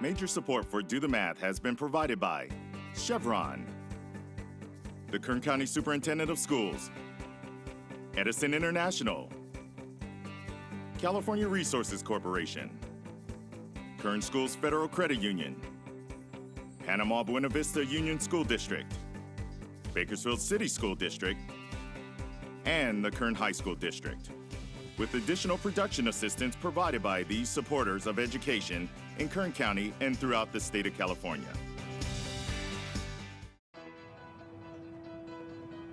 Major support for Do the Math has been provided by Chevron, the Kern County Superintendent of Schools, Edison International, California Resources Corporation, Kern Schools Federal Credit Union, Panama Buena Vista Union School District, Bakersfield City School District, and the Kern High School District, with additional production assistance provided by these supporters of education in Kern County and throughout the state of California.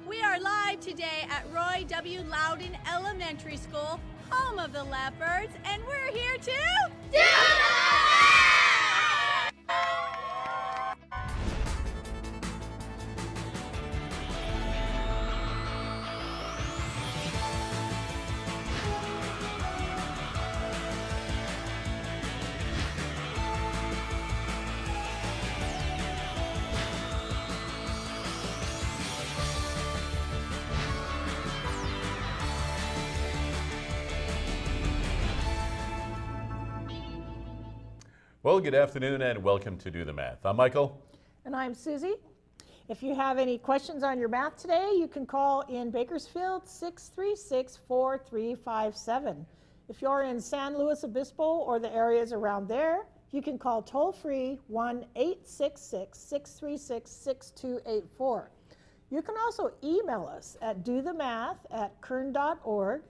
We are live today at Roy W. Loudon Elementary School, home of the Leopards, and we're here to do Well, good afternoon and welcome to Do the Math. I'm Michael. And I'm Susie. If you have any questions on your math today, you can call in Bakersfield 636-4357. If you're in San Luis Obispo or the areas around there, you can call toll-free 1-866-636-6284. You can also email us at dothemath@kern.org.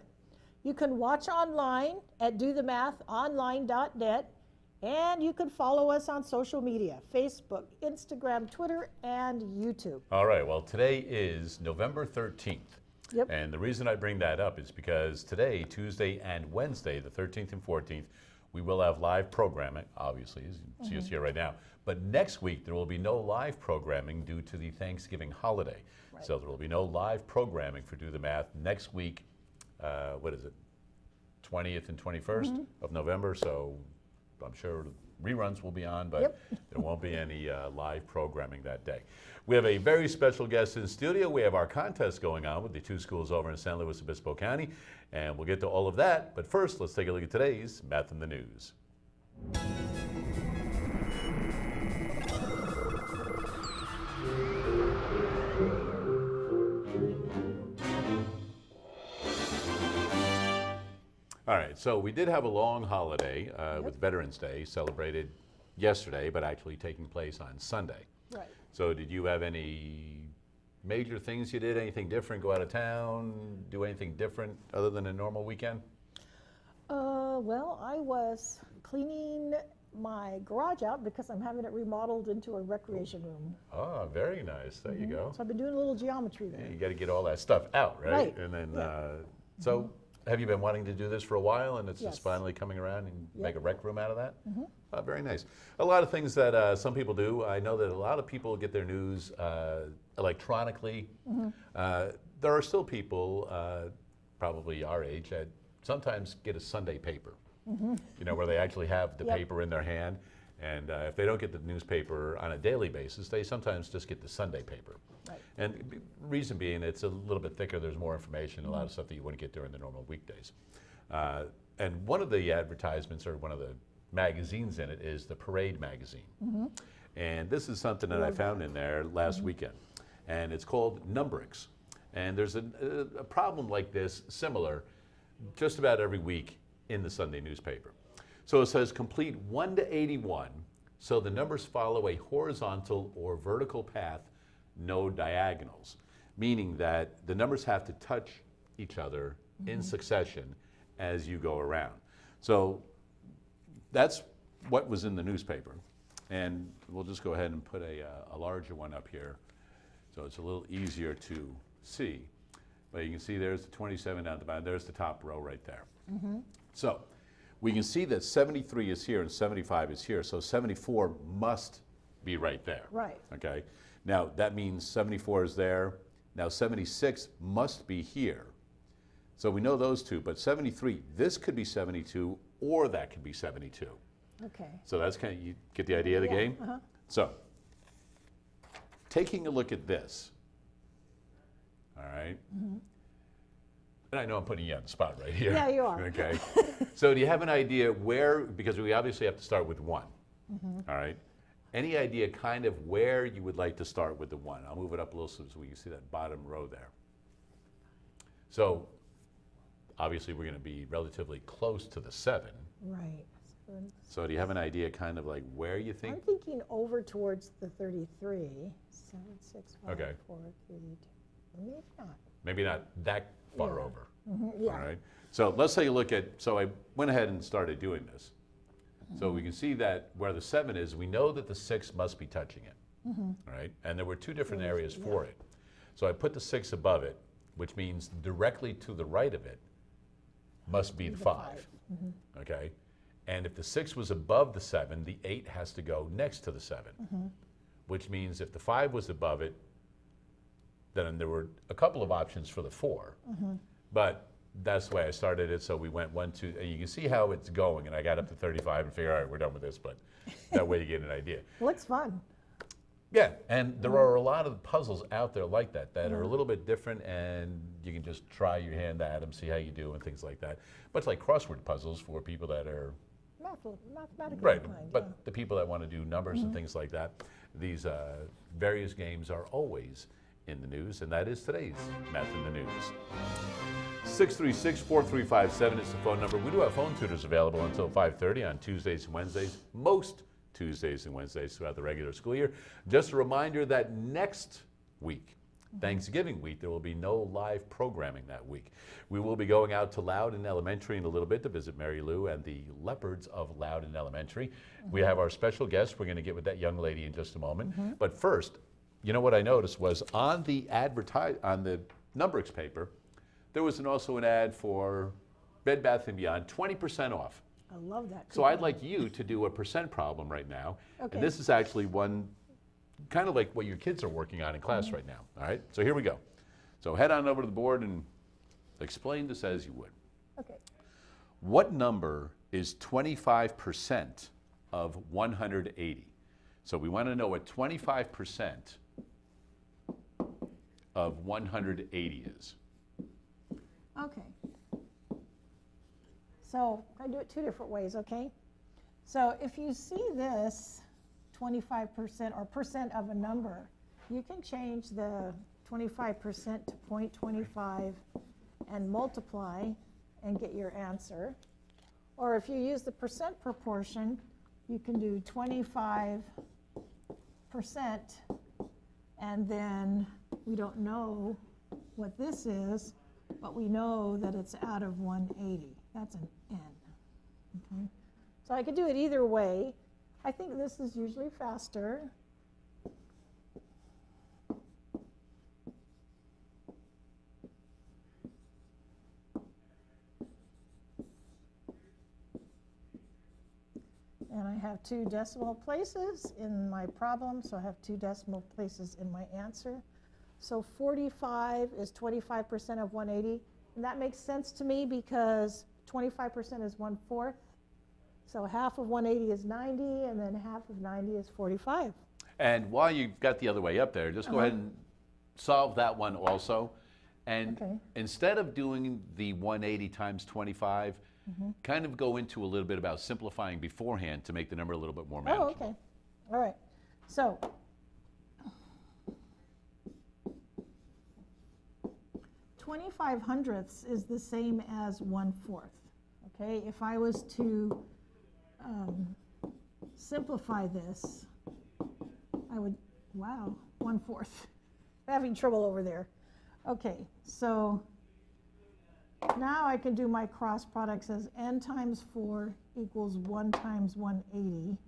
You can watch online at dothemathonline.net. And you can follow us on social media, Facebook, Instagram, Twitter, and YouTube. All right, well, today is November 13th. Yep. And the reason I bring that up is because today, Tuesday and Wednesday, the 13th and 14th, we will have live programming, obviously, as you see us here right now. But next week, there will be no live programming due to the Thanksgiving holiday. Right. So there will be no live programming for Do the Math next week, what is it, 20th and 21st of November. So I'm sure reruns will be on, but there won't be any live programming that day. We have a very special guest in the studio. We have our contest going on with the two schools over in San Luis Obispo County, and we'll get to all of that. But first, let's take a look at today's Math in the News. All right, so we did have a long holiday with Veterans Day, celebrated yesterday, but actually taking place on Sunday. Right. So did you have any major things you did? Anything different? Go out of town? Do anything different other than a normal weekend? Well, I was cleaning my garage out because I'm having it remodeled into a recreation room. Oh, very nice. There you go. So I've been doing a little geometry there. Yeah, you got to get all that stuff out, right? Right. And then, so have you been wanting to do this for a while, and it's just finally coming around and make a rec room out of that? Very nice. A lot of things that some people do. I know that a lot of people get their news electronically. There are still people, probably our age, that sometimes get a Sunday paper, you know, where they actually have the paper in their hand. And if they don't get the newspaper on a daily basis, they sometimes just get the Sunday paper. Right. And reason being, it's a little bit thicker, there's more information, a lot of stuff that you wouldn't get during the normal weekdays. And one of the advertisements, or one of the magazines in it, is the Parade magazine. And this is something that I found in there last weekend. And it's called Numberix. And there's a problem like this, similar, just about every week in the Sunday newspaper. So it says complete 1 to 81, so the numbers follow a horizontal or vertical path, no diagonals, meaning that the numbers have to touch each other in succession as you go around. So that's what was in the newspaper. And we'll just go ahead and put a larger one up here so it's a little easier to see. But you can see there's the 27 down at the bottom, there's the top row right there. So we can see that 73 is here and 75 is here, so 74 must be right there. Right. Okay. Now that means 74 is there. Now 76 must be here. So we know those two, but 73, this could be 72 or that could be 72. Okay. So that's kind of, you get the idea of the game? So taking a look at this, all right? And I know I'm putting you on the spot right here. Yeah, you are. Okay. So do you have an idea where, because we obviously have to start with 1, All right. Any idea kind of where you would like to start with the 1? I'll move it up a little so we can see that bottom row there. So obviously we're going to be relatively close to the 7. Right. So do you have an idea kind of like where you think? I'm thinking over towards the 33. 7, 6, 5, Okay. 4, 3, 2. Maybe not. Maybe not that far Yeah. over. Yeah. All right. So let's take a look at, so I went ahead and started doing this. So we can see that where the 7 is, we know that the 6 must be touching it. All right. And there were 2 different areas for it. So I put the 6 above it, which means directly to the right of it must be the 5. Okay. And if the 6 was above the 7, the 8 has to go next to the 7, which means if the 5 was above it, then there were a couple of options for the 4. But that's the way I started it. So we went 1, 2, and you can see how it's going. And I got up to 35 and figured, all right, we're done with this. But that way you get an idea. Looks fun. Yeah, and there are a lot of puzzles out there like that that are a little bit different, and you can just try your hand at them, see how you do, and things like that. Much like crossword puzzles for people that are Mathematically right, inclined, but the people that want to do numbers and things like that, these various games are always in the news, and that is today's Math in the News. 636-4357 is the phone number. We do have phone tutors available until 5:30 on Tuesdays and Wednesdays, most Tuesdays and Wednesdays throughout the regular school year. Just a reminder that next week, Thanksgiving week, there will be no live programming that week. We will be going out to Loudon Elementary in a little bit to visit Marylou and the Leopards of Loudon Elementary. We have our special guest. We're going to get with that young lady in just a moment. But first, you know what I noticed was on the on the Numberix paper, there was also an ad for Bed Bath & Beyond, 20% off. I love that. So I'd like you to do a percent problem right now. Okay. And this is actually one kind of like what your kids are working on in class right now. All right, so here we go. So head on over to the board and explain this as you would. Okay. What number is 25% of 180? So we want to know what 25% of 180 is. Okay. So I do it 2 different ways, okay? So if you see this 25% or percent of a number, you can change the 25% to 0.25 and multiply and get your answer. Or if you use the percent proportion, you can do 25% and then we don't know what this is, but we know that it's out of 180. That's an N. Okay. So I could do it either way. I think this is usually faster. And I have 2 decimal places in my problem, so I have 2 decimal places in my answer. So 45 is 25% of 180, and that makes sense to me because 25% is 1/4. So half of 180 is 90, and then half of 90 is 45. And while you've got the other way up there, just go ahead and solve that one also. And Okay. instead of doing the 180 times 25, kind of go into a little bit about simplifying beforehand to make the number a little bit more Oh, manageable. okay. All right. So 25 hundredths is the same as 1/4. Okay, if I was to simplify this, I would, wow, 1/4. Having trouble over there. Okay, so now I can do my cross products as n times 4 equals 1 times 180.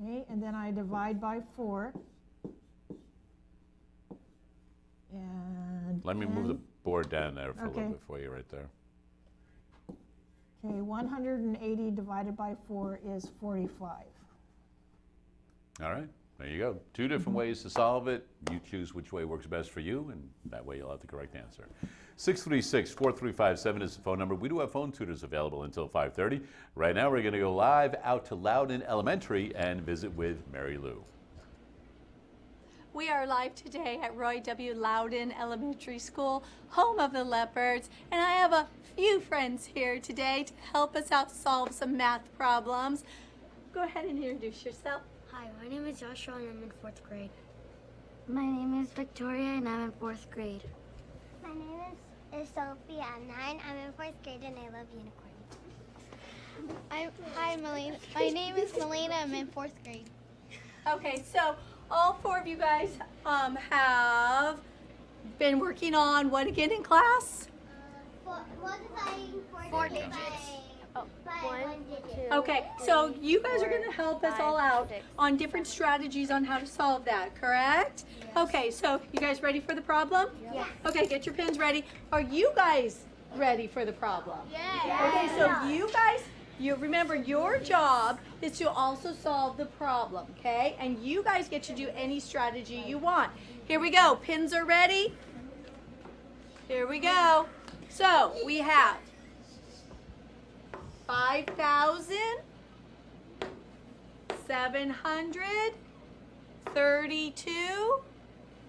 Okay, and then I divide by 4. And Let me move the n- board down there for a Okay. little bit for you right there. Okay, 180 divided by 4 is 45. All right, there you go. 2 different ways to solve it. You choose which way works best for you, and that way you'll have the correct answer. 636-4357 is the phone number. We do have phone tutors available until 5:30. Right now we're going to go live out to Loudon Elementary and visit with Marylou. We are live today at Roy W. Loudon Elementary School, home of the Leopards, and I have a few friends here today to help us out solve some math problems. Go ahead and introduce yourself. Hi, my name is Joshua and I'm in 4th grade. My name is Victoria and I'm in 4th grade. My name is Sophie. I'm 9. I'm in 4th grade and I love unicorns. Hi, Milena. My name is Milena. I'm in 4th grade. Okay, so all 4 of you guys have been working on what again in class? Multiplying 4 digits. by 1 digit. Okay, so you guys are going to help us all out on different strategies on how to solve that, correct? Yes. Okay, so you guys ready for the problem? Yes. Okay, get your pens ready. Are you guys ready for the problem? Yes. Okay, so you guys, you remember your job is to also solve the problem, okay? And you guys get to do any strategy you want. Here we go. Pins are ready? Here we go. So we have 5,732.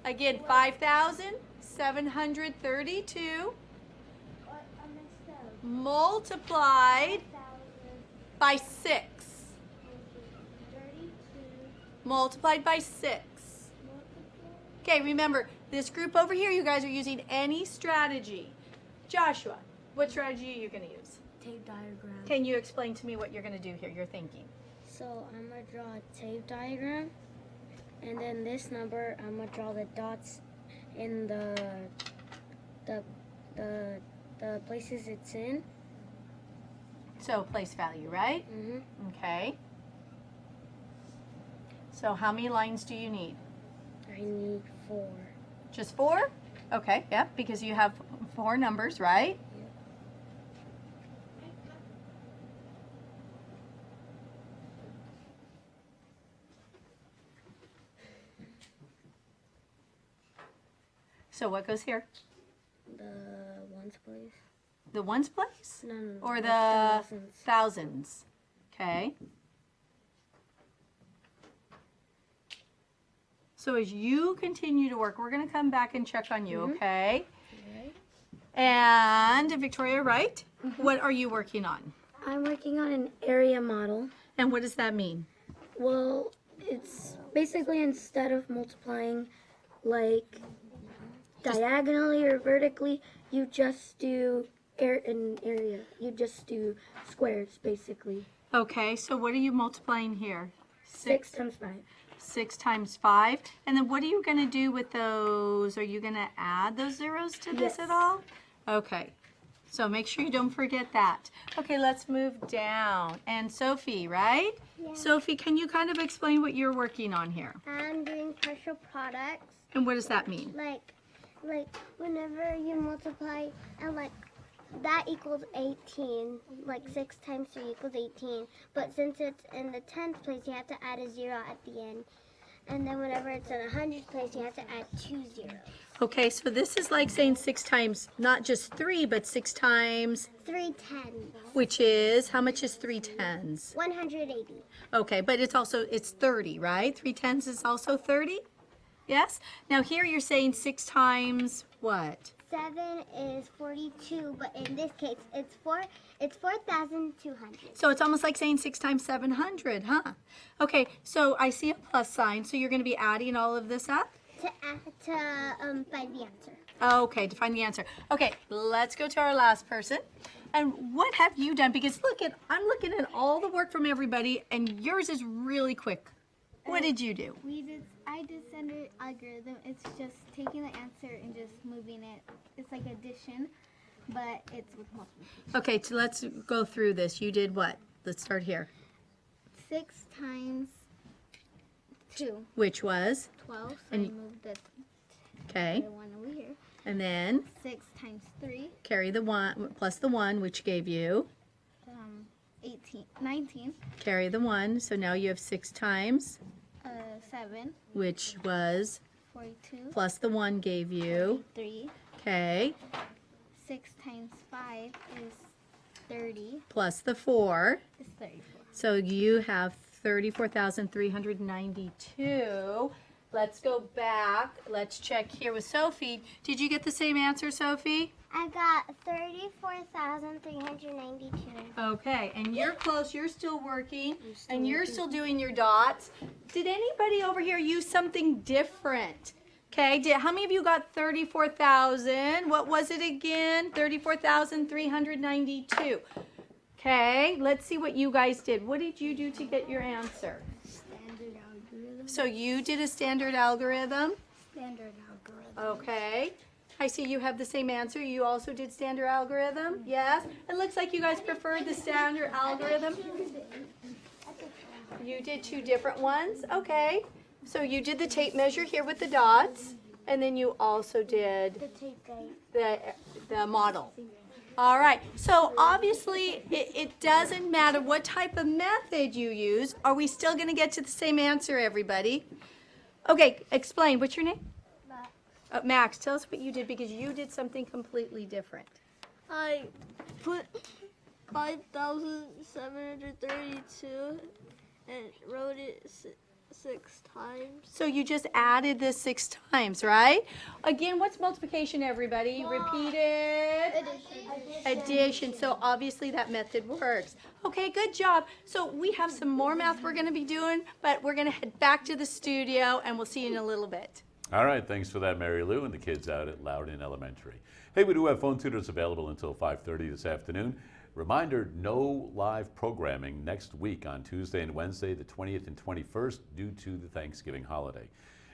Again, 5,732 multiplied by 6. Multiplied by 6. Okay, remember, this group over here, you guys are using any strategy. Joshua, what strategy are you going to use? Tape diagram. Can you explain to me what you're going to do here? You're thinking. So I'm going to draw a tape diagram. And then this number, I'm going to draw the dots in the places it's in. So place value, right? Mm-hmm. Okay. So how many lines do you need? I need 4. Just 4? Okay, yeah, because you have 4 numbers, right? Yep. So what goes here? The ones place. The ones place? No. Or the thousands. thousands? Okay. So as you continue to work, we're going to come back and check on you, okay? Okay. And Victoria, right? What are you working on? I'm working on an area model. And what does that mean? Well, it's basically instead of multiplying like diagonally or vertically, you just do an area. You just do squares, basically. Okay, so what are you multiplying here? 6 times 5. 6 times 5. And then what are you going to do with those? Are you going to add those zeros to this Yes. at all? Okay. So make sure you don't forget that. Okay, let's move down. And Sophie, right? Yeah. Sophie, can you kind of explain what you're working on here? I'm doing partial products. And what does that mean? Like whenever you multiply and like that equals 18. Like 6 times 3 equals 18. But since it's in the 10th place, you have to add a 0 at the end. And then whenever it's in the 100th place, you have to add 2 zeros. Okay, so this is like saying 6 times, not just 3, but 6 times, 3 tens. which is, how much is 3 tens? 180. Okay, but it's 30, right? 3 tens is also 30? Yes? Now here you're saying 6 times what? 7 is 42, but in this case, it's 4,200. So it's almost like saying 6 times 700, huh? Okay, so I see a plus sign, so you're going to be adding all of this up? To find the answer. Okay, to find the answer. Okay, let's go to our last person. And what have you done? Because I'm looking at all the work from everybody, and yours is really quick. What did you do? I did standard algorithm. It's just taking the answer and just moving it. It's like addition, but it's with multiplication. Okay, so let's go through this. You did what? Let's start here. 6 times 2, Which was? 12. So And I moved the Okay. one over here. And then 6 times 3, carry the 1 plus the 1, which gave you. 19. Carry the 1, so now you have 6 times, 7, which was 42, plus the 1 gave you. 3. Okay, 6 times 5 is 30. plus the 4. It's 34. So you have 34,392. Let's go back. Let's check here with Sophie. Did you get the same answer, Sophie? I got 34,392. Okay, and you're close. You're still working, and you're still doing your dots. Did anybody over here use something different? Okay, how many of you got 34,000? What was it again? 34,392. Okay, let's see what you guys did. What did you do to get your answer? Standard algorithm. So you did a standard algorithm. Standard algorithm. Okay. I see you have the same answer. You also did standard algorithm? Yes? It looks like you guys preferred the standard algorithm. You did two different ones? Okay. So you did the tape measure here with the dots, and then you also did The tape guide. the model. All right. So obviously it doesn't matter what type of method you use. Are we still going to get to the same answer, everybody? Okay, explain. What's your name? Max, tell us what you did because you did something completely different. I put 5,732 and wrote it six times. So you just added this 6 times, right? Again, what's multiplication, everybody? Repeated? Addition. So obviously that method works. Okay, good job. So we have some more math we're going to be doing, but we're going to head back to the studio and we'll see you in a little bit. All right, thanks for that, Marylou, and the kids out at Loudon Elementary. Hey, we do have phone tutors available until 5:30 this afternoon. Reminder, no live programming next week on Tuesday and Wednesday, the 20th and 21st, due to the Thanksgiving holiday.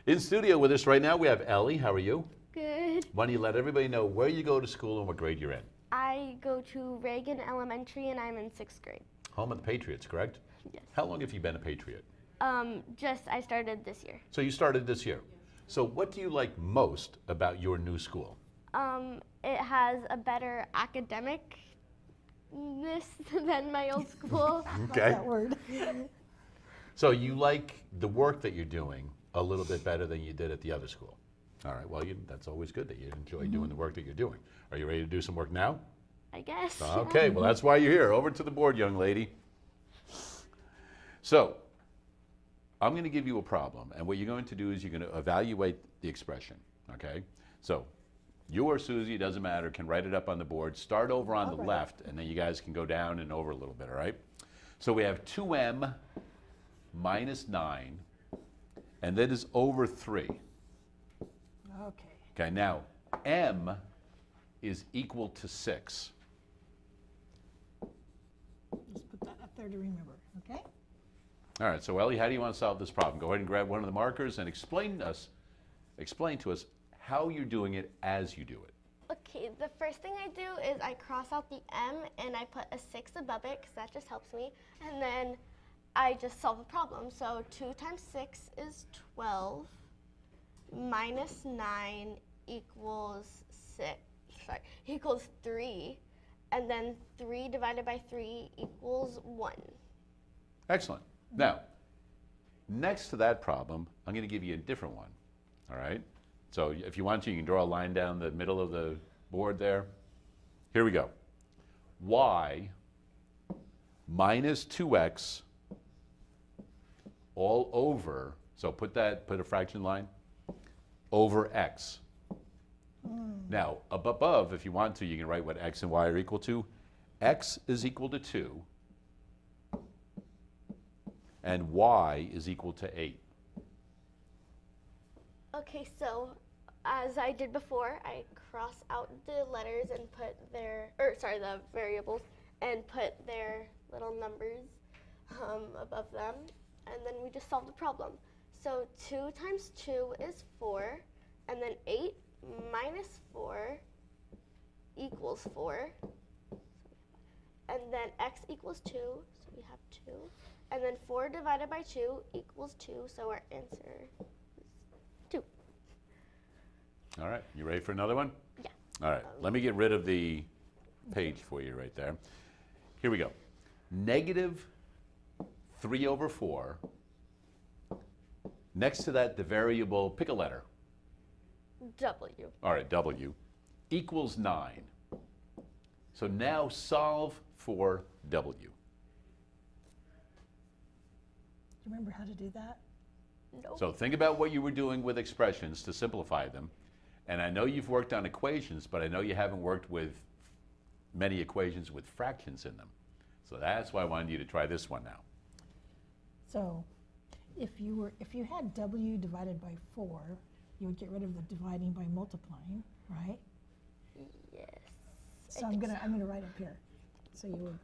In studio with us right now, we have Ellie. How are you? Good. Why don't you let everybody know where you go to school and what grade you're in? I go to Reagan Elementary and I'm in 6th grade. Home of the Patriots, correct? Yes. How long have you been a Patriot? I started this year. So you started this year. So what do you like most about your new school? It has a better academicness than my old school. Okay. That word. So you like the work that you're doing a little bit better than you did at the other school. All right, well, that's always good that you enjoy doing the work that you're doing. Are you ready to do some work now? I guess. Okay, well, that's why you're here. Over to the board, young lady. So I'm going to give you a problem, and what you're going to do is you're going to evaluate the expression, okay? So you or Susie, it doesn't matter, can write it up on the board. Start over on the left, and then you guys can go down and over a little bit, all right? So we have 2m minus 9, and that is over 3. Okay. Okay, now m is equal to 6. Just put that up there to remember, okay? All right, so Ellie, how do you want to solve this problem? Go ahead and grab one of the markers and explain to us how you're doing it as you do it. Okay, the first thing I do is I cross out the M and I put a 6 above it because that just helps me. And then I just solve the problem. So 2 times 6 is 12 minus 9 equals 3. And then 3 divided by 3 equals 1. Excellent. Now, next to that problem, I'm going to give you a different one, all right? So if you want to, you can draw a line down the middle of the board there. Here we go. Y minus 2x all over, so put a fraction line, over x. Now, up above, if you want to, you can write what x and y are equal to. X is equal to 2, and y is equal to 8. Okay, so as I did before, I cross out the letters and put the variables, and put their little numbers above them, and then we just solve the problem. So 2 times 2 is 4, and then 8 minus 4 equals 4, and then x equals 2, so we have 2, and then 4 divided by 2 equals 2, so our answer is 2. All right, you ready for another one? Yeah. All right, let me get rid of the page for you right there. Here we go. Negative 3 over 4. Next to that, the variable, pick a letter. W. All right, W, equals 9. So now solve for W. Do you remember how to do that? Nope. So think about what you were doing with expressions to simplify them. And I know you've worked on equations, but I know you haven't worked with many equations with fractions in them. So that's why I wanted you to try this one now. So if you had W divided by 4, you would get rid of the dividing by multiplying, right? Yes. So I'm gonna write up here. So you would.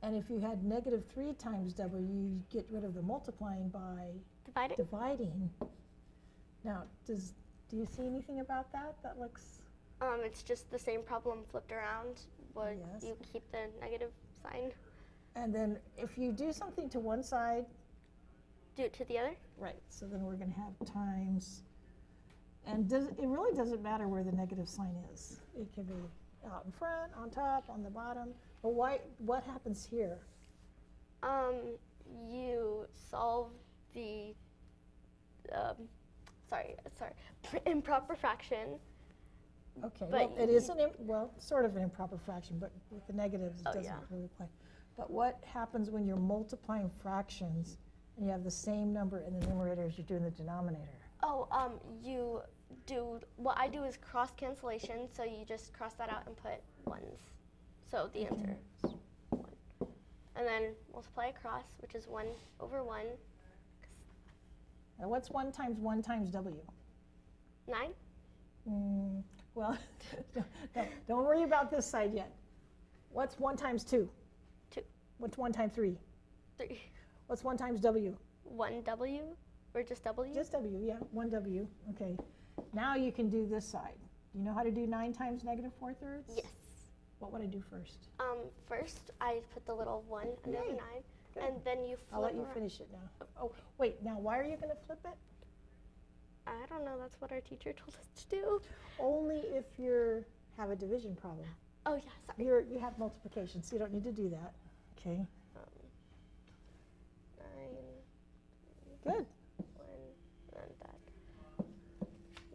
And if you had -3 times W, you get rid of the multiplying by Dividing? dividing. Now, do you see anything about that that looks? It's just the same problem flipped around. Would Yes. you keep the negative sign? And then if you do something to one side, Do it to the other? right, so then we're gonna have times, and it really doesn't matter where the negative sign is. It can be out in front, on top, on the bottom, but what happens here? You solve the, improper fraction. Okay, But well, it is sort of an improper fraction, but with the negatives, it Oh, doesn't yeah. really apply. But what happens when you're multiplying fractions and you have the same number in the numerator as you do in the denominator? Oh, you do, what I do is cross cancellation, so you just cross that out and put ones. So the answer is 1. And then multiply across, which is 1 over 1, Now, what's 1 times 1 times W? 9. Well, don't worry about this side yet. What's 1 times 2? 2. What's 1 times 3? 3. What's 1 times W? 1 W, or just W? Just W, yeah, 1 W, okay. Now you can do this side. Do you know how to do 9 times -4/3? Yes. What would I do first? First, I put the little 1 under the Yay. 9, Good. and then you flip I'll let you around. finish it now. Oh, wait, now why are you going to flip it? I don't know, that's what our teacher told us to do. Only if you have a division problem. Oh, yeah, sorry. You have multiplication, so you don't need to do that. Okay, 9, good. 1, and that.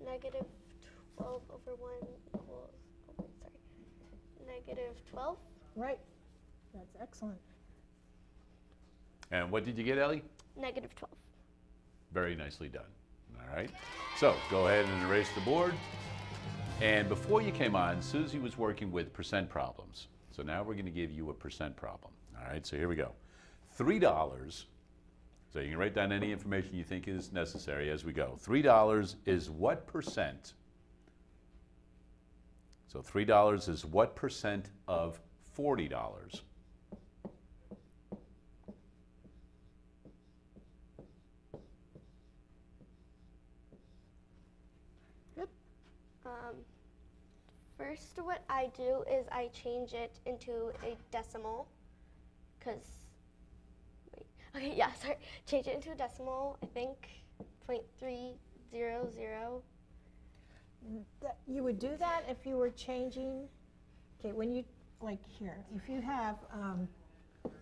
Negative 12 over 1 equals, oh, wait, sorry. Negative 12. Right, that's excellent. And what did you get, Ellie? Negative 12. Very nicely done. All right. So go ahead and erase the board. And before you came on, Susie was working with percent problems. So now we're going to give you a percent problem. All right, so here we go. $3. So you can write down any information you think is necessary as we go. $3 is what percent? So $3 is what percent of $40? First, what I do is I change it into a decimal, because, wait, okay, yeah, sorry, change it into a decimal, I think, 0.300. You would do that if you were changing, okay, when you, like here, if you have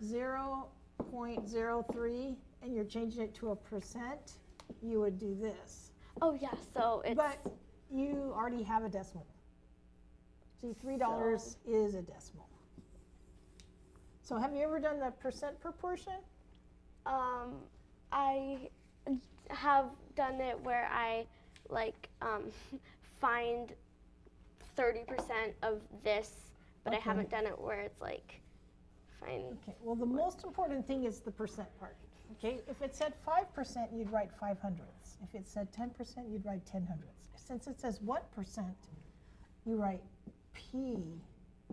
0.03 and you're changing it to a percent, you would do this. Oh, yeah, so it's, But you already have a decimal. See, $3 is a decimal. So have you ever done the percent proportion? I have done it where I, like, find 30% of this, but I Okay. haven't done it where it's like, find, Okay, well, the most important thing is the percent part. Okay, if it said 5%, you'd write 5/100ths. If it said 10%, you'd write 10/100ths. Since it says what percent, you write P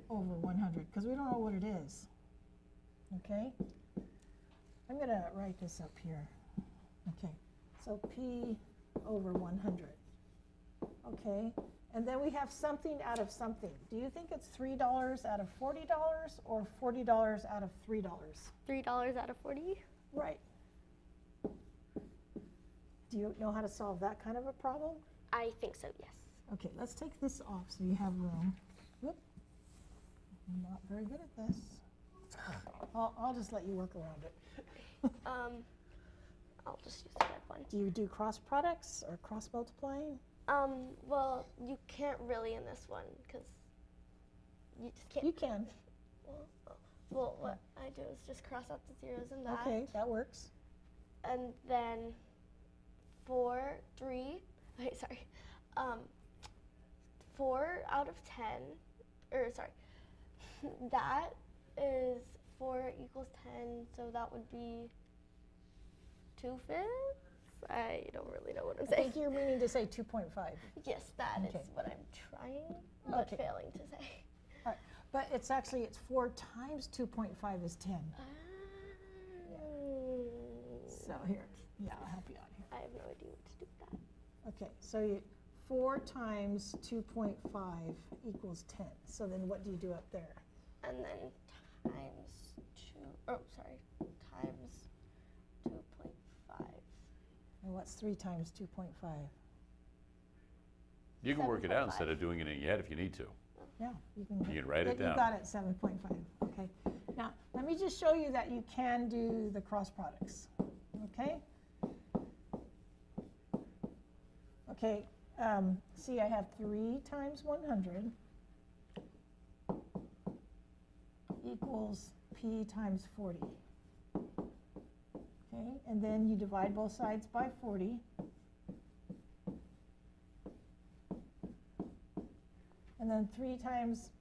over 100, because we don't know what it is. Okay? I'm going to write this up here. Okay, so P over 100. Okay, and then we have something out of something. Do you think it's $3 out of $40 or $40 out of $3? $3 out of 40. Right. Do you know how to solve that kind of a problem? I think so, yes. Okay, let's take this off so you have room. Whoop. I'm not very good at this. I'll just let you work around it. I'll just use the red one. Do you do cross products or cross multiplying? Well, you can't really in this one, because you just can't. You can. Well, what I do is just cross out the zeros and that. Okay, that works. and then 4 out of 10, or sorry, that is 4 equals 10, so that would be 2/5. I don't really know what I'm I saying. think you're meaning to say 2.5. Yes, that Okay. is what I'm trying, but Okay. failing to say. All right. But it's actually, it's 4 times 2.5 is 10. So here, yeah, I'll help you out here. I have no idea what to do with that. Okay, so 4 times 2.5 equals 10. So then what do you do up there? And then times 2.5. And what's 3 times 2.5? You can work it out 7.5. instead of doing it in your head if you need to. Yeah, you can write it down. You got it, 7.5. Okay. Now, let me just show you that you can do the cross products. Okay? Okay, see, I have 3 times 100 equals P times 40. Okay, and then you divide both sides by 40. And then 3 times,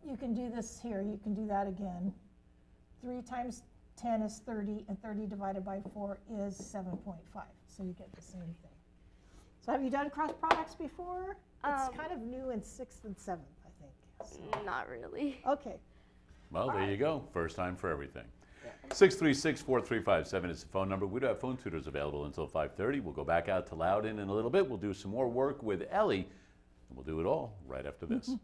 you can do this here, you can do that again. 3 times 10 is 30, and 30 divided by 4 is 7.5. So you get the same thing. So have you done cross products before? It's kind of new in 6th and 7th, I think. So. Not really. Okay. Well, there you go. First time for everything. 636-4357 is the phone number. We do have phone tutors available until 5:30. We'll go back out to Loudon in a little bit. We'll do some more work with Ellie, and we'll do it all right after this.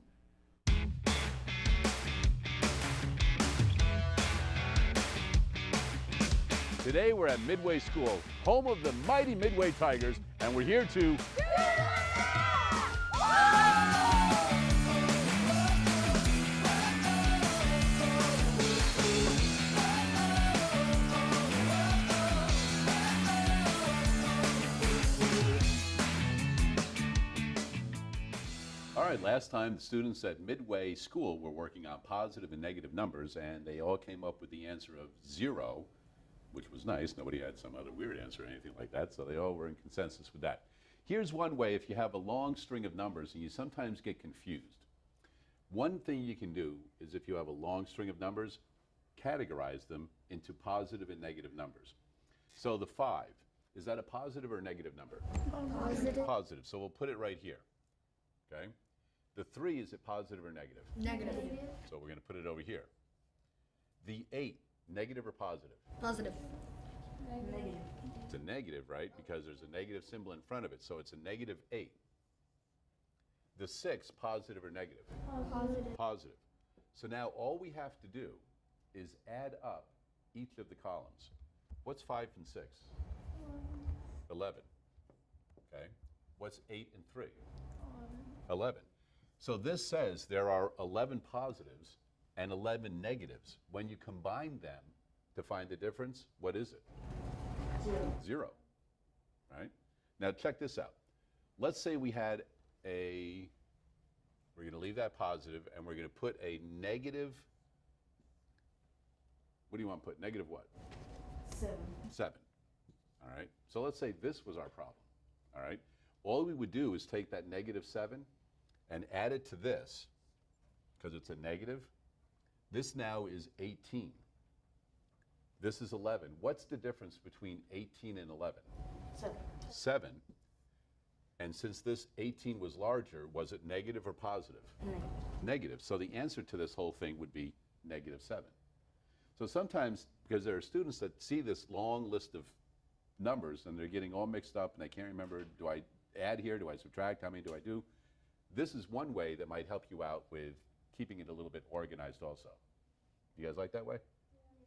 Today we're at Midway School, home of the mighty Midway Tigers, and we're here to... All right, last time the students at Midway School were working on positive and negative numbers, and they all came up with the answer of 0, which was nice. Nobody had some other weird answer or anything like that, so they all were in consensus with that. Here's one way if you have a long string of numbers and you sometimes get confused. One thing you can do is if you have a long string of numbers, categorize them into positive and negative numbers. So the 5, is that a positive or a negative number? Positive. Positive, so we'll put it right here, okay? The 3, is it positive or negative? Negative. So we're going to put it over here. The 8, negative or positive? Positive. Negative. It's a negative, right? Because there's a negative symbol in front of it, so it's a negative 8. The 6, positive or negative? Positive. Positive. So now all we have to do is add up each of the columns. What's 5 and 6? 11. Okay. What's 8 and 3? 11. So this says there are 11 positives and 11 negatives. When you combine them to find the difference, what is it? 0. Right? Now check this out. Let's say we had we're going to leave that positive and we're going to put a negative, what do you want to put? Negative what? 7. All right? So let's say this was our problem. All right? All we would do is take that negative 7 and add it to this, because it's a negative. This now is 18. This is 11. What's the difference between 18 and 11? 7. And since this 18 was larger, was it negative or positive? Negative. So the answer to this whole thing would be negative 7. So sometimes, because there are students that see this long list of numbers and they're getting all mixed up and they can't remember, do I add here, do I subtract, how many do I do? This is one way that might help you out with keeping it a little bit organized also. You guys like that way?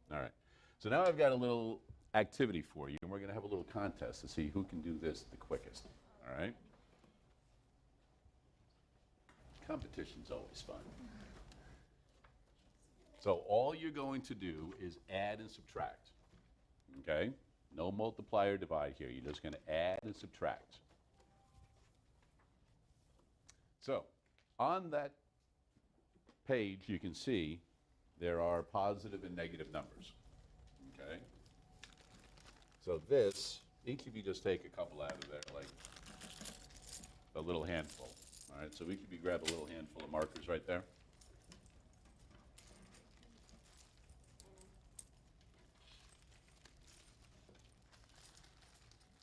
Yeah. All right. So now I've got a little activity for you, and we're going to have a little contest to see who can do this the quickest. All right? Competition's always fun. So all you're going to do is add and subtract. Okay? No multiply or divide here. You're just going to add and subtract. So on that page, you can see there are positive and negative numbers. Okay? So this, each of you just take a couple out of there, like a little handful. All right, so each of you grab a little handful of markers right there.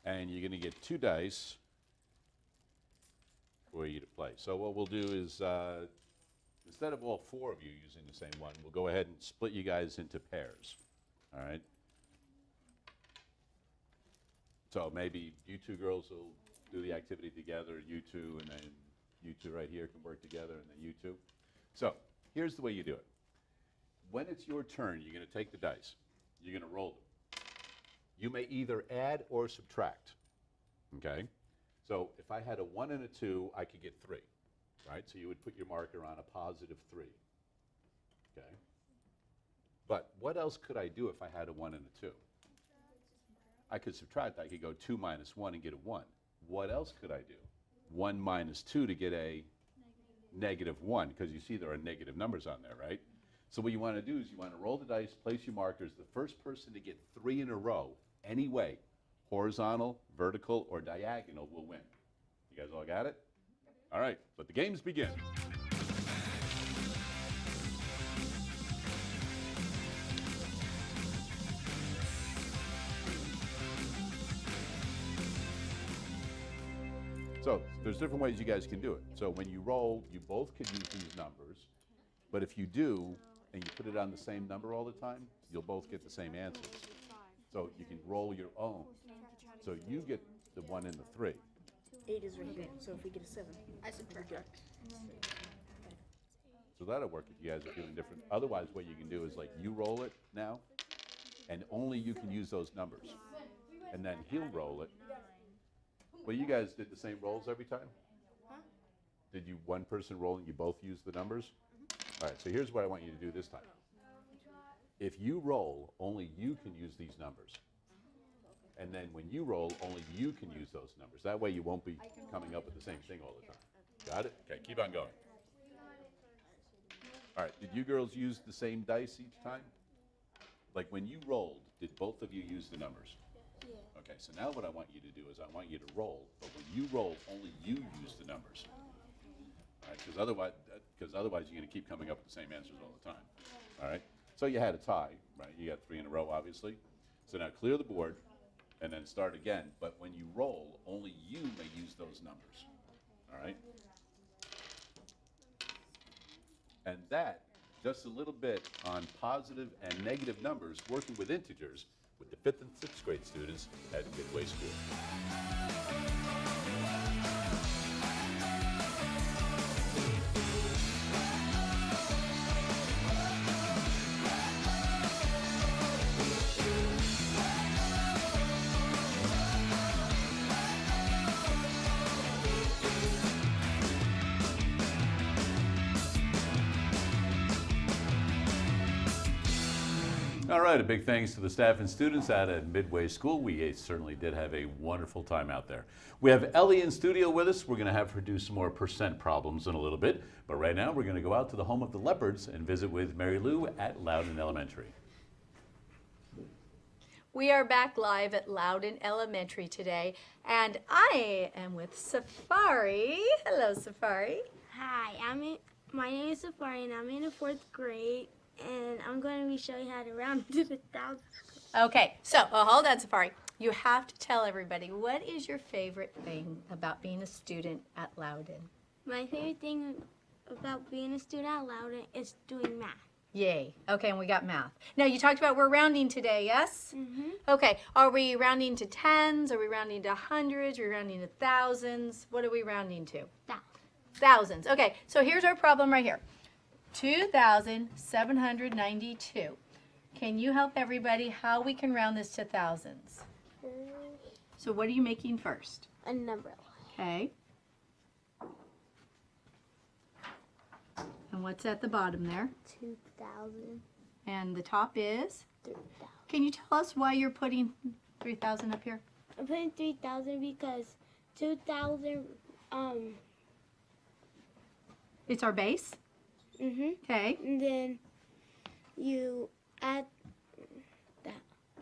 And you're going to get 2 dice for you to play. So what we'll do is, instead of all 4 of you using the same one, we'll go ahead and split you guys into pairs. All right? So maybe you 2 girls will do the activity together, you 2, and then you 2 right here can work together, and then you 2. So here's the way you do it. When it's your turn, you're going to take the dice. You're going to roll them. You may either add or subtract, okay? So if I had a 1 and a 2, I could get 3, right? So you would put your marker on a positive 3, okay? But what else could I do if I had a 1 and a 2? I could subtract. I could go 2 minus 1 and get a 1. What else could I do? 1 minus 2 to get a negative 1, because you see there are negative numbers on there, right? So what you want to do is you want to roll the dice, place your markers. The first person to get 3 in a row, any way, horizontal, vertical, or diagonal, will win. You guys all got it? All right, let the games begin. So there's different ways you guys can do it. So when you roll, you both could use these numbers, but if you do, and you put it on the same number all the time, you'll both get the same answers. So you can roll your own. So you get the 1 and the 3. 8 is right here, so if we get a 7, I subtract. So that'll work if you guys are doing different. Otherwise, what you can do is like you roll it now, and only you can use those numbers. And then he'll roll it. Well, you guys did the same rolls every time? Did you one person roll and you both use the numbers? All right, so here's what I want you to do this time. If you roll, only you can use these numbers. And then when you roll, only you can use those numbers. That way you won't be coming up with the same thing all the time. Got it? Okay, keep on going. All right, did you girls use the same dice each time? Like when you rolled, did both of you use the numbers? Yeah. Okay, so now what I want you to do is I want you to roll, but when you roll, only you use the numbers. All right, because otherwise you're going to keep coming up with the same answers all the time. All right, so you had a tie, right? You got 3 in a row, obviously. So now clear the board and then start again. But when you roll, only you may use those numbers. All right? And that, just a little bit on positive and negative numbers, working with integers with the 5th and 6th grade students at Midway School. All right, a big thanks to the staff and students out at Midway School. We certainly did have a wonderful time out there. We have Ellie in studio with us. We're going to have her do some more percent problems in a little bit. But right now, we're going to go out to the home of the Leopards and visit with Marylou at Loudon Elementary. We are back live at Loudon Elementary today, and I am with Safari. Hello, Safari. Hi, my name is Safari, and I'm in the 4th grade, and I'm going to be showing you how to round to the thousands. Okay, so hold on, Safari. You have to tell everybody, what is your favorite thing about being a student at Loudon? My favorite thing about being a student at Loudon is doing math. Yay. Okay, and we got math. Now, you talked about we're rounding today, yes? Mm-hmm. Okay, are we rounding to tens? Are we rounding to hundreds? Are we rounding to thousands? What are we rounding to? Thousands. Okay, so here's our problem right here. 2,792. Can you help everybody how we can round this to thousands? So what are you making first? A number. Okay. And what's at the bottom there? 2,000. And the top is? 3,000. Can you tell us why you're putting 3,000 up here? I'm putting 3,000 because 2,000, It's our base? mm-hmm. Okay. And then you add that.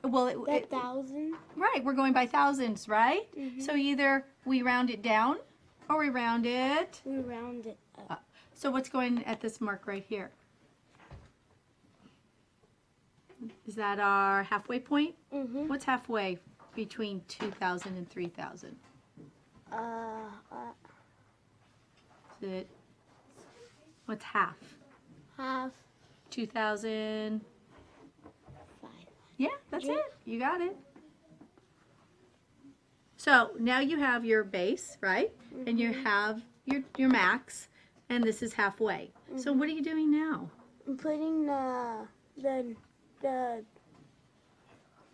Well, That 1,000. right, we're going by thousands, right? Mm-hmm. So either we round it down or we round it. We round it up. So what's going at this mark right here? Is that our halfway point? Mm-hmm. What's halfway between 2,000 and 3,000? Is it, what's half? Half 2,000. 5. Yeah, that's it. You got it. So now you have your base, right? And you have your max, and this is halfway. So what are you doing now? I'm putting Our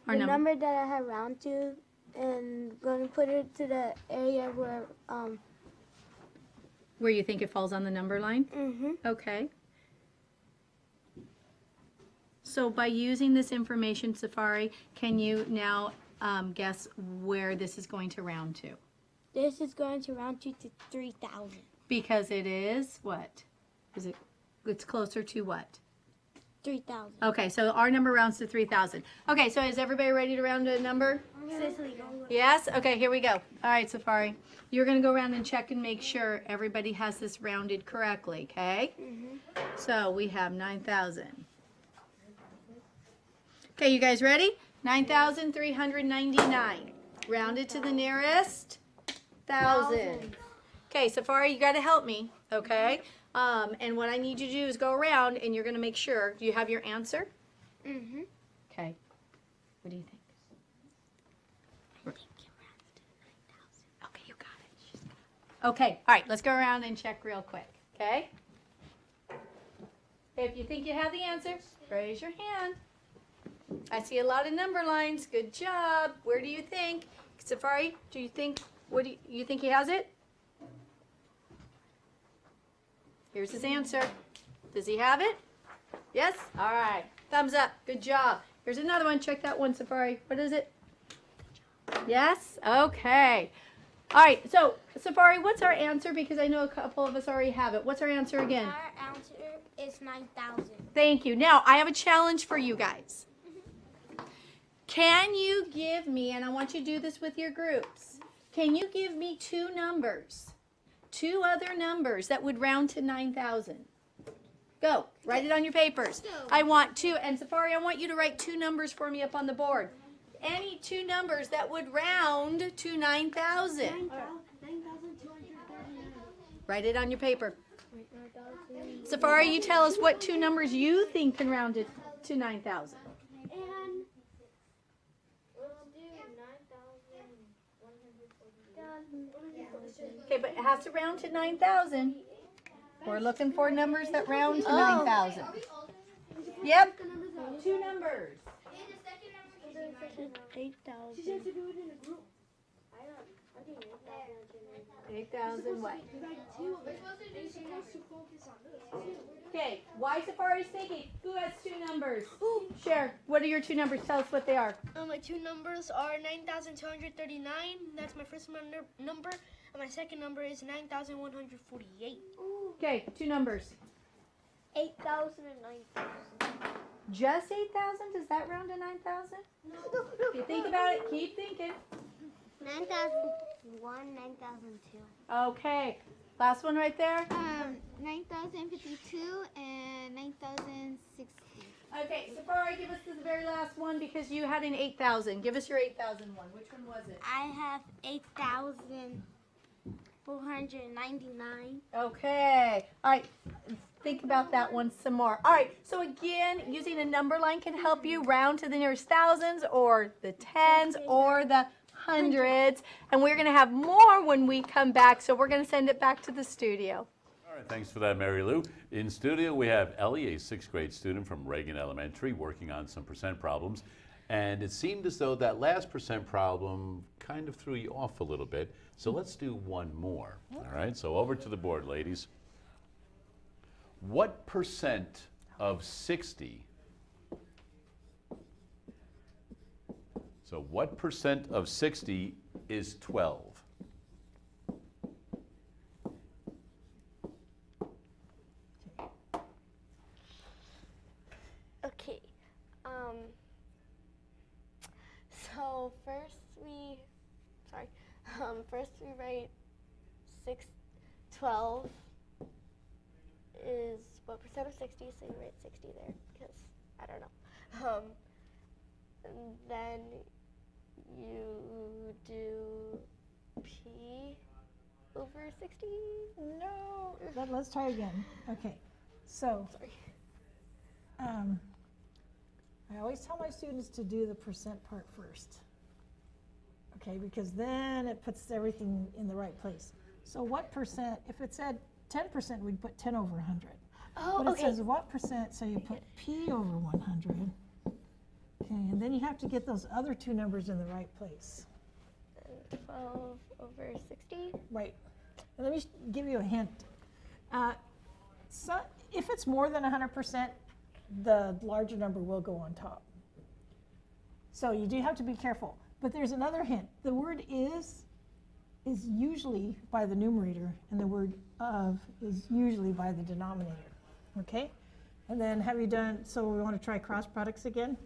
the number that I have round to, and going to put it to the area where you think it falls on the number line? Mm-hmm. Okay. So by using this information, Safari, can you now guess where this is going to round to? This is going to round to 3,000. Because it is what? It's closer to what? 3,000. Okay, so our number rounds to 3,000. Okay, so is everybody ready to round a number? Yes? Okay, here we go. All right, Safari. You're going to go around and check and make sure everybody has this rounded correctly, okay? So we have 9,000. Okay, you guys ready? 9,399. Rounded to the nearest 1,000. Okay, Safari, you got to help me, okay? And what I need you to do is go around and you're going to make sure. Do you have your answer? Mm-hmm. Okay. What do you think? Okay, you got it. Okay, all right, let's go around and check real quick, okay? If you think you have the answer, raise your hand. I see a lot of number lines. Good job. Where do you think? Safari, do you think, you think he has it? Here's his answer. Does he have it? Yes? All right. Thumbs up. Good job. Here's another one. Check that one, Safari. What is it? Yes? Okay. All right. So, Safari, what's our answer? Because I know a couple of us already have it. What's our answer again? Our answer is 9,000. Thank you. Now, I have a challenge for you guys. Can you give me, and I want you to do this with your groups, can you give me two numbers? Two other numbers that would round to 9,000. Go. Write it on your papers. I want two. And Safari, I want you to write two numbers for me up on the board. Any two numbers that would round to 9,000. 9,239. Write it on your paper. Safari, you tell us what two numbers you think can round it to 9,000. And we'll do 9,140. Okay, but it has to round to 9,000. We're looking for numbers that round to 9,000. Yep. Two numbers. 8,000. 8,000 what? Okay, why Safari's thinking? Who has two numbers? Share. What are your two numbers? Tell us what they are. My two numbers are 9,239. That's my first number. And my second number is 9,148. Okay, two numbers. 8,000 and 9,000. Just 8,000? Does that round to 9,000? No. If you think about it, keep thinking. 9,001, 9,002. Okay, last one right there. 9,052 and 9,060. Okay, Safari, give us the very last one because you had an 8,000. Give us your 8,000 one. Which one was it? I have 8,499. Okay. All right. Think about that one some more. All right. So again, using a number line can help you round to the nearest thousands or the tens or the hundreds. And we're going to have more when we come back. So we're going to send it back to the studio. All right, thanks for that, Marylou. In studio, we have Ellie, a 6th grade student from Reagan Elementary, working on some percent problems. And it seemed as though that last percent problem kind of threw you off a little bit. So let's do one more. All right, so over to the board, ladies. What percent of 60? So what percent of 60 is 12? Okay. first we write 12 is what percent of 60, so you write 60 there, because I don't know. And then you do P over 60? No. Let's try again. Okay. So, Sorry. I always tell my students to do the percent part first. Okay, because then it puts everything in the right place. So what percent, if it said 10%, we'd put 10 over 100. Oh, But it okay. says what percent, so you put P over 100. Okay, and then you have to get those other two numbers in the right place. And 12 over 60? Right. And let me give you a hint. So if it's more than 100%, the larger number will go on top. So you do have to be careful. But there's another hint. The word is usually by the numerator, and the word of is usually by the denominator. Okay? And then have you done, so we want to try cross products again?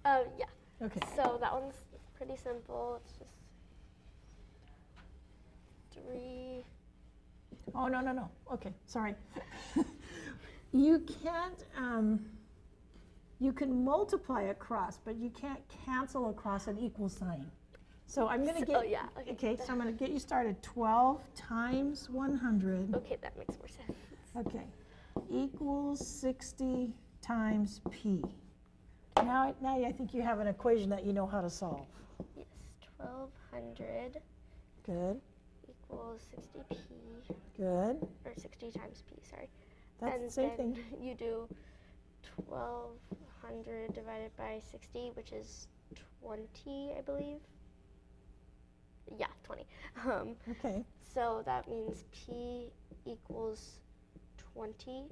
Yeah. Okay. So that one's pretty simple. It's just 3. Oh, no. Okay, sorry. You can't, you can multiply across, but you can't cancel across an equal sign. So I'm going to get, Oh, yeah. Okay. so I'm going to get you started. 12 times 100, Okay, that makes more sense. okay, equals 60 times P. Now I think you have an equation that you know how to solve. Yes, 1200 Good, equals 60p, good. or 60 times p, sorry. That's And the same then thing. you do 1200 divided by 60, which is 20, I believe. Yeah, 20. Okay, So that means p equals 20,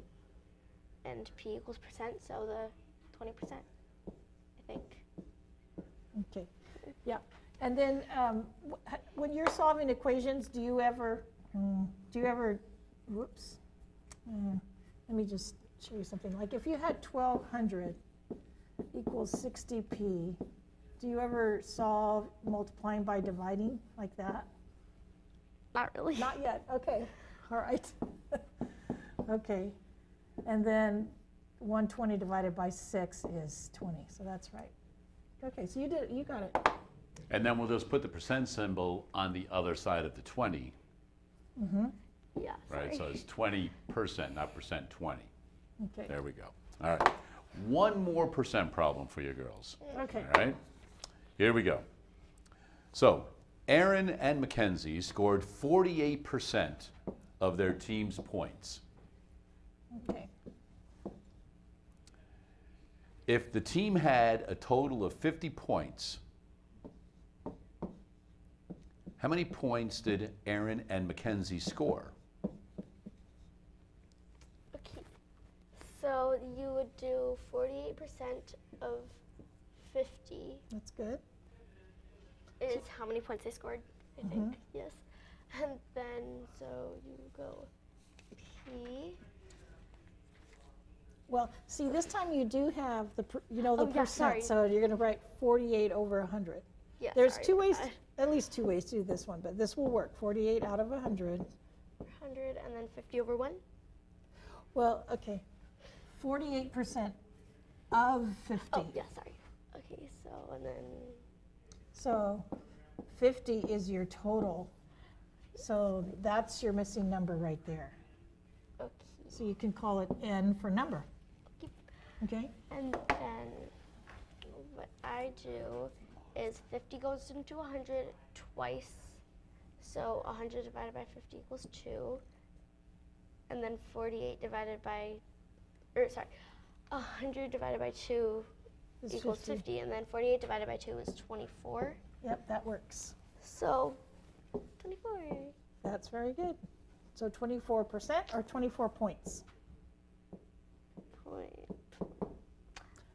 and p equals percent, so the 20%, I think. okay, yeah. And then when you're solving equations, do you ever, whoops. Let me just show you something. Like if you had 1200 equals 60p, do you ever solve multiplying by dividing like that? Not really. Not yet, okay, all right. Okay, and then 120 divided by 6 is 20, so that's right. Okay, so you got it. And then we'll just put the percent symbol on the other side of the 20, Yeah, right? So sorry. it's 20%, not percent 20. Okay, There we go. All right. One more percent problem for you girls. okay. All right. Here we go. So Aaron and Mackenzie scored 48% of their team's points. Okay. If the team had a total of 50 points, how many points did Aaron and Mackenzie score? Okay. So you would do 48% of 50 That's good. is how many points they scored, I think. Yes. And then, so you go P. Well, see, this time you do have the, the Oh, yeah, percent, sorry. so you're going to write 48 over 100. Yeah, There's sorry two about ways, that. at least two ways to do this one, but this will work. 48 out of 100. 100 and then 50 over 1. Well, okay. 48% of 50. Oh, yeah, sorry. Okay, so and then So 50 is your total. So that's your missing number right there. okay. So you can call it N for number. Okay? And then what I do is 50 goes into 100 twice. So 100 divided by 50 equals 2. And then 48 divided by, 100 divided by 2 It's equals 50. And then 48 divided by 2 is 24. Yep, that works. So 24. That's very good. So 24% or 24 points. Point.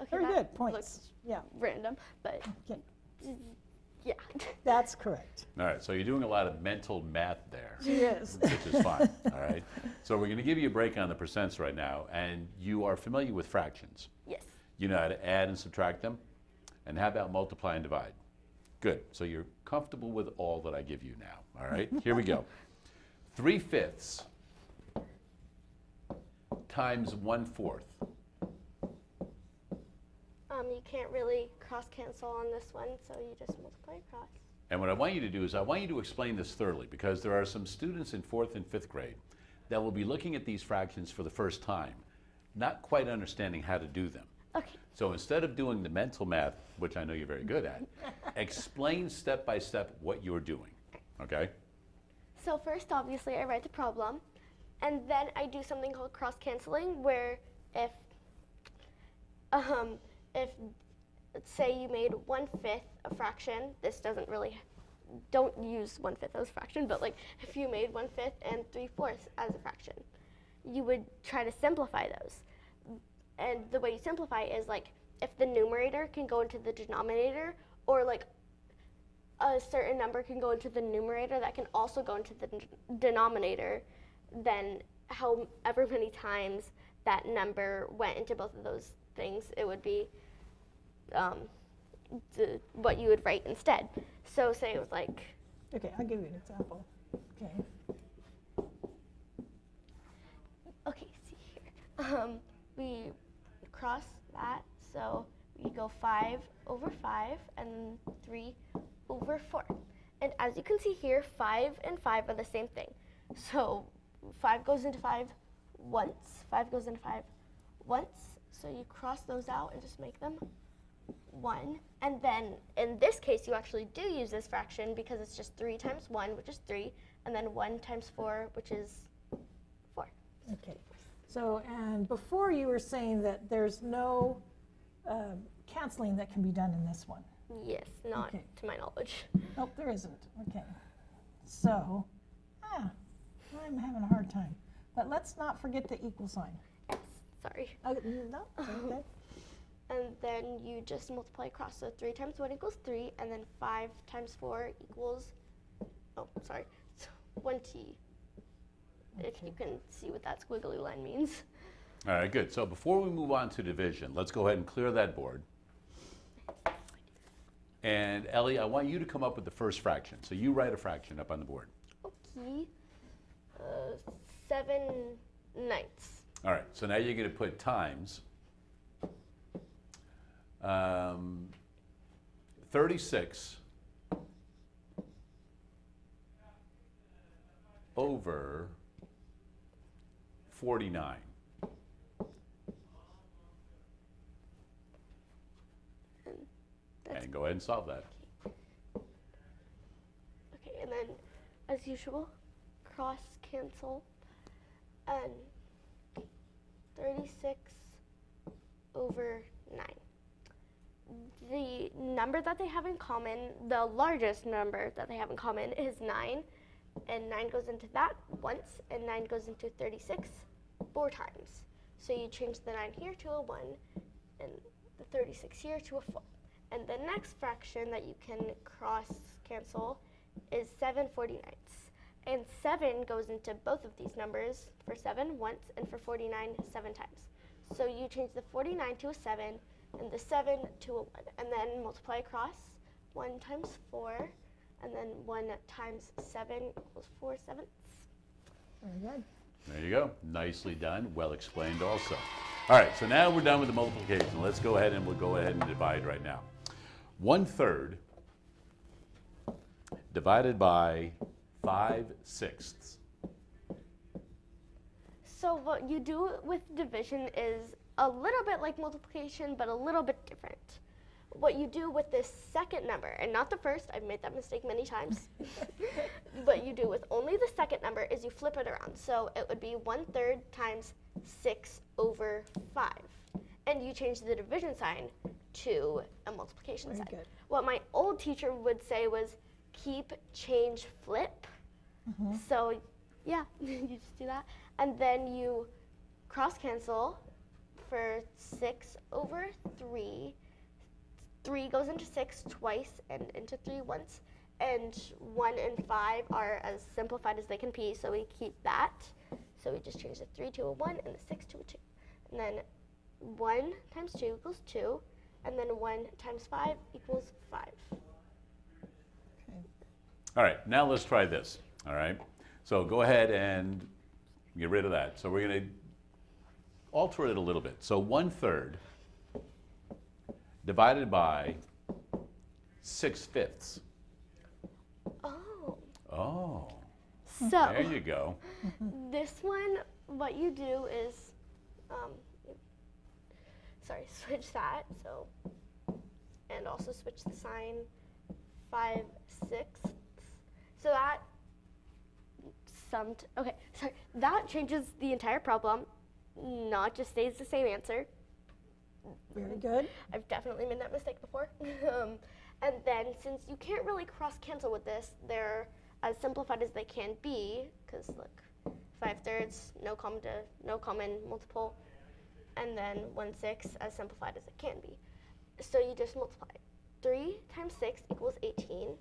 Okay, Very that good, points. looks Yeah, random, but okay. yeah. That's correct. All right, so you're doing a lot of mental math there, She is. which is fine. All right. So we're going to give you a break on the percents right now, and you are familiar with fractions. Yes. You know how to add and subtract them, and how about multiply and divide? Good. So you're comfortable with all that I give you now. All right, here we go. 3/5 times 1/4. You can't really cross cancel on this one, so you just multiply across. And what I want you to do is I want you to explain this thoroughly, because there are some students in 4th and 5th grade that will be looking at these fractions for the first time, not quite understanding how to do them. Okay. So instead of doing the mental math, which I know you're very good at, explain step by step what you're doing, okay? So first, obviously, I write the problem, and then I do something called cross canceling, where if say you made 1/5 a fraction, this doesn't really, don't use 1/5 as a fraction, but like if you made 1/5 and 3/4 as a fraction, you would try to simplify those. And the way you simplify is like if the numerator can go into the denominator, or like a certain number can go into the numerator that can also go into the denominator, then however many times that number went into both of those things, it would be what you would write instead. So say it was like, Okay, I'll give you an example. Okay. okay, see here. We cross that, so we go 5/5 and 3/4. And as you can see here, 5 and 5 are the same thing. So 5 goes into 5 once, 5 goes into 5 once. So you cross those out and just make them 1. And then in this case, you actually do use this fraction because it's just 3 times 1, which is 3, and then 1 times 4, which is 4. Okay. So, and before you were saying that there's no canceling that can be done in this one. Yes, not Okay. to my knowledge. Nope, there isn't. Okay. So, I'm having a hard time. But let's not forget the equal sign. Yes, sorry. No, it's okay. And then you just multiply across. So 3 times 1 equals 3, and then 5 times 4 equals, 20. If you can see what that squiggly line means. All right, good. So before we move on to division, let's go ahead and clear that board. And Ellie, I want you to come up with the first fraction. So you write a fraction up on the board. Okay. 7/9. All right, so now you're going to put times 36 over 49. And go ahead and solve that. Okay, and then as usual, cross cancel, and 36 over 9. The number that they have in common, the largest number that they have in common is 9, and 9 goes into that once, and 9 goes into 36 4 times. So you change the 9 here to a 1, and the 36 here to a 4. And the next fraction that you can cross cancel is 7/49. And 7 goes into both of these numbers, for 7 once, and for 49 7 times. So you change the 49 to a 7, and the 7 to a 1, and then multiply across. 1 times 4, and then 1 times 7 equals 4/7. Very good. There you go. Nicely done. Well explained also. All right, so now we're done with the multiplication. Let's go ahead and we'll go ahead and divide right now. 1/3 divided by 5/6. So what you do with division is a little bit like multiplication, but a little bit different. What you do with this second number, and not the first, I've made that mistake many times, but you do with only the second number is you flip it around. So it would be 1/3 times 6 over 5. And you change the division sign to a multiplication Very sign. good. What my old teacher would say was keep, change, flip. So yeah, you just do that. And then you cross cancel for 6 over 3. 3 goes into 6 twice and into 3 once. And 1 and 5 are as simplified as they can be, so we keep that. So we just change the 3 to a 1 and the 6 to a 2. And then 1 times 2 equals 2, and then 1 times 5 equals 5. Okay. All right, now let's try this. All right, so go ahead and get rid of that. So we're going to alter it a little bit. So 1/3 divided by 6/5. Oh. Oh, So there you go. this one, what you do is, switch that. So, and also switch the sign 5/6. So that that changes the entire problem, not just stays the same answer. Very good. I've definitely made that mistake before. And then since you can't really cross cancel with this, they're as simplified as they can be, because look, 5/3, no common multiple, and then 1/6 as simplified as it can be. So you just multiply. 3 times 6 equals 18,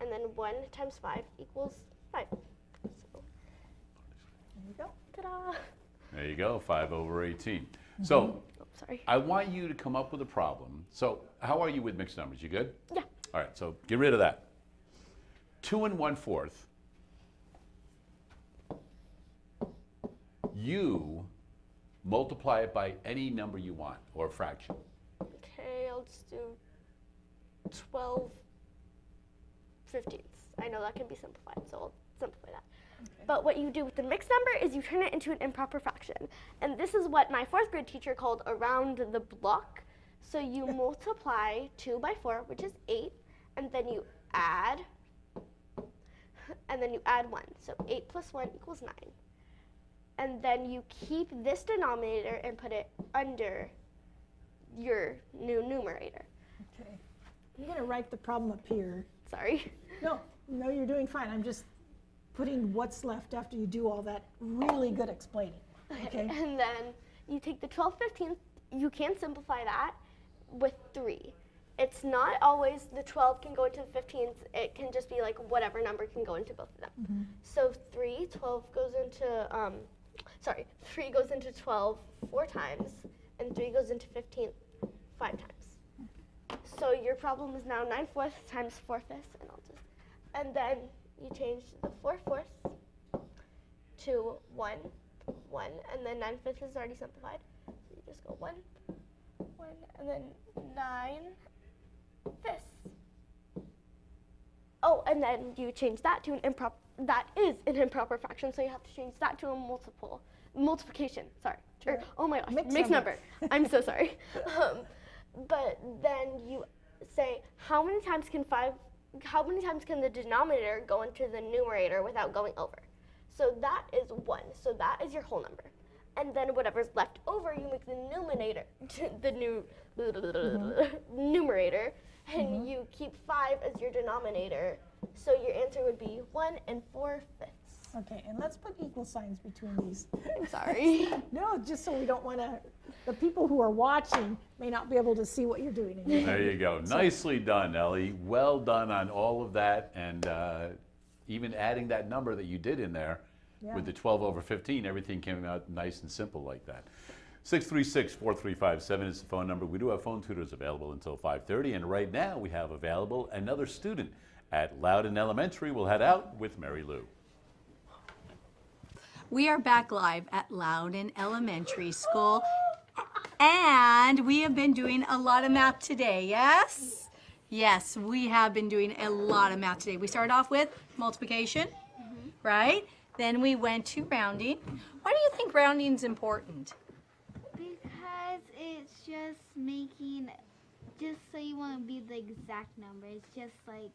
and then 1 times 5 equals 5. So, There you go. ta-da! There you go, 5/18. So Sorry. I want you to come up with a problem. So how are you with mixed numbers? You good? Yeah. All right, so get rid of that. 2 1/4. You multiply it by any number you want, or a fraction. Okay, I'll just do 12/15. I know that can be simplified, so I'll simplify that. Okay. But what you do with the mixed number is you turn it into an improper fraction. And this is what my 4th grade teacher called around the block. So you multiply 2 by 4, which is 8, and then you add, 1. So 8 plus 1 equals 9. And then you keep this denominator and put it under your new numerator. Okay. I'm going to write the problem up here. Sorry. No, you're doing fine. I'm just putting what's left after you do all that really good explaining. Okay? And then you take the 12/15. You can simplify that with 3. It's not always the 12 can go into the 15s. It can just be like whatever number can go into both of them. Mm-hmm. So 3 goes into 12 4 times, and 3 goes into 15 5 times. So your problem is now 9/4 times 4/5, and then you change the 4/4 to 1, and then 9/5 is already simplified. So you just go 1, and then 9/5. Oh, and then you change that to an improper. That is an improper fraction, so you have to change that to a multiplication. Sorry. Or, oh my gosh, mixed number. I'm so sorry. But then you say how many times can the denominator go into the numerator without going over? So that is 1. So that is your whole number. And then whatever's left over, you make the numerator, and you keep 5 as your denominator. So your answer would be 1 4/5. Okay, and let's put equal signs between these. I'm sorry. No, just so we don't want to, the people who are watching may not be able to see what you're doing. In your There you go. Nicely done, Ellie. Well done on all of that, and even adding that number that you did in there with the 12/15, everything came out nice and simple like that. 636-4357 is the phone number. We do have phone tutors available until 5:30, and right now we have available another student at Loudon Elementary. We'll head out with Marylou. We are back live at Loudon Elementary School, and we have been doing a lot of math today, yes? Yes, we have been doing a lot of math today. We started off with multiplication, right? Then we went to rounding. Why do you think rounding is important? Because it's just making, just so you want to be the exact number. It's just like,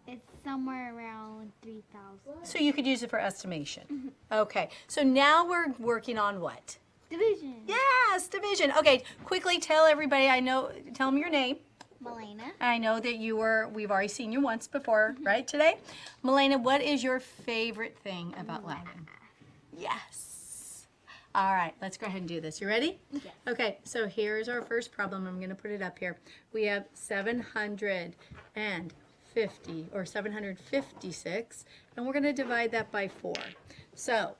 it's somewhere around 3,000. So you could use it for estimation. Okay, so now we're working on what? Division. Yes, division. Okay, quickly tell everybody, tell them your name. Milena. I know that we've already seen you once before, right, today? Milena, what is your favorite thing about Loudon? Yes. All right, let's go ahead and do this. You ready? Yes. Okay, so here's our first problem. I'm going to put it up here. We have 750, or 756, and we're going to divide that by 4. So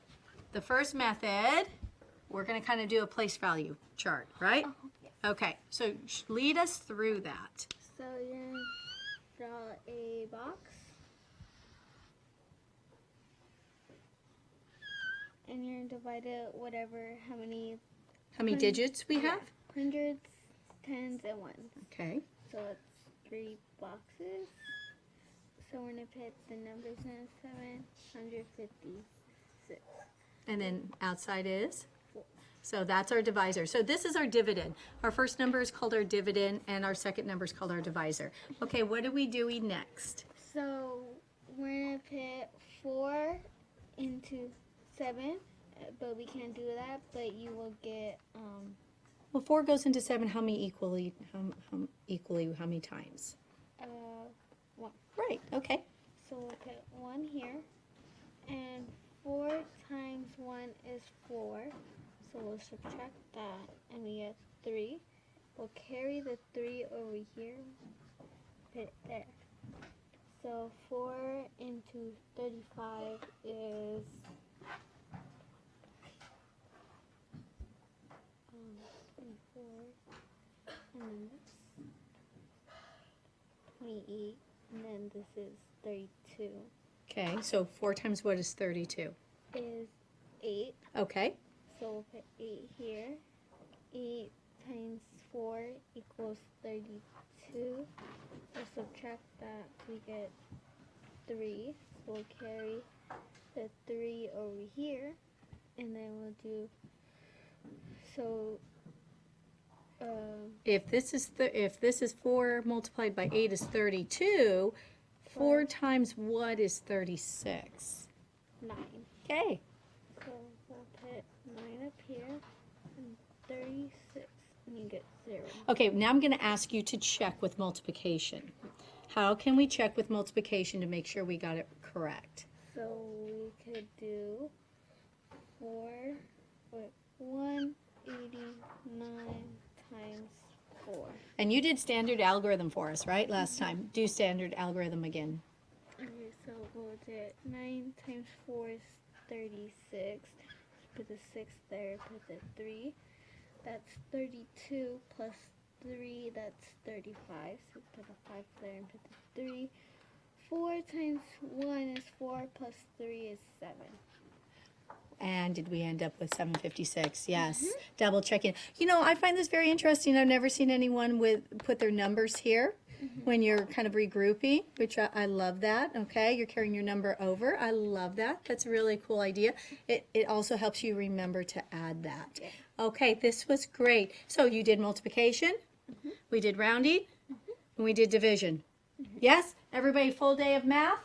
the first method, we're going to kind of do a place value chart, right? Okay, so lead us through that. So you're going to draw a box. and you're gonna divide it how many How many digits we have? hundreds, tens, and ones. Okay. So it's 3 boxes. So we're gonna put the numbers in 756. And then outside is? So that's our divisor. So this is our dividend. Our first number is called our dividend, and our second number is called our divisor. Okay, what are we doing next? So we're gonna put 4 into 7, but we can't do that. But you will get Well, 4 goes into 7. How many equally? How many times? 1. Right. Okay. So we'll put 1 here, and 4 times 1 is 4. So we'll subtract that, and we get 3. We'll carry the 3 over here, put it there. So 4 into 35 is 24, and then this 28, and then this is 32. Okay, so 4 times what is 32? Is 8. Okay. So we'll put 8 here. 8 times 4 equals 32. We'll subtract that, we get 3. So we'll carry the 3 over here, and then we'll do, so, If this is 4 multiplied by 8 is 32, 4 times what is 36? 9. Okay. So we'll put 9 up here, and 36, and you get 0. Okay, now I'm going to ask you to check with multiplication. How can we check with multiplication to make sure we got it correct? So we could do 189 times 4. And you did standard algorithm for us, right, last time? Do standard algorithm again. Okay, so we'll do it. 9 times 4 is 36. Put the 6 there, put the 3. That's 32 plus 3, that's 35. So put a 5 there and put the 3. 4 times 1 is 4 plus 3 is 7. And did we end up with 756? Yes. Double checking. You know, I find this very interesting. I've never seen anyone put their numbers here when you're kind of regrouping, which I love that. Okay, you're carrying your number over. I love that. That's a really cool idea. It also helps you remember to add that. Okay, this was great. So you did multiplication, we did rounding, and we did division. Yes? Everybody full day of math?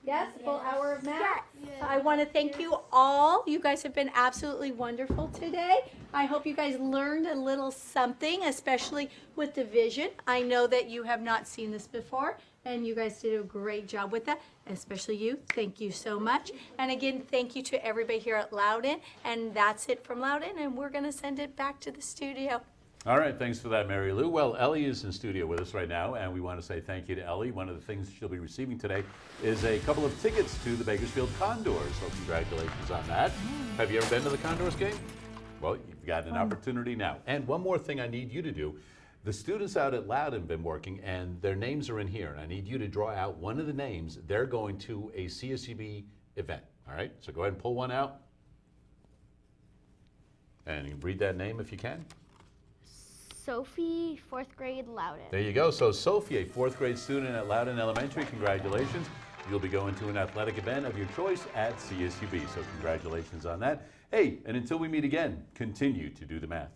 Yes, full hour of math? Yes. I want to thank you all. You guys have been absolutely wonderful today. I hope you guys learned a little something, especially with division. I know that you have not seen this before, and you guys did a great job with that, especially you. Thank you so much. And again, thank you to everybody here at Loudon. And that's it from Loudon, and we're going to send it back to the studio. All right, thanks for that, Marylou. Well, Ellie is in studio with us right now, and we want to say thank you to Ellie. One of the things she'll be receiving today is a couple of tickets to the Bakersfield Condors, so congratulations on that. Have you ever been to the Condors game? Well, you've got an opportunity now. And one more thing I need you to do. The students out at Loudon have been working, and their names are in here, and I need you to draw out one of the names. They're going to a CSUB event, all right? So go ahead and pull one out. And you can read that name if you can. Sophie, 4th grade, Loudon. There you go. So Sophie, a 4th grade student at Loudon Elementary, congratulations. You'll be going to an athletic event of your choice at CSUB, so congratulations on that. Hey, and until we meet again, continue to do the math.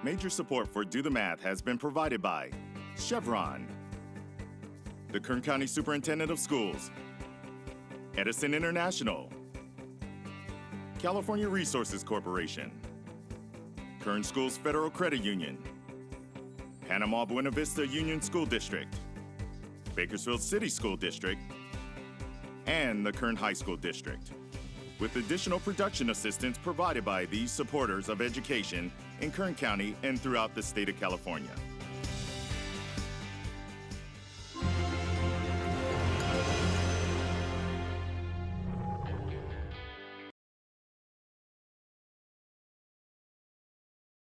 Major support for Do the Math has been provided by Chevron, the Kern County Superintendent of Schools, Edison International, California Resources Corporation, Kern Schools Federal Credit Union, Panama Buena Vista Union School District, Bakersfield City School District, and the Kern High School District, with additional production assistance provided by these supporters of education in Kern County and throughout the state of California.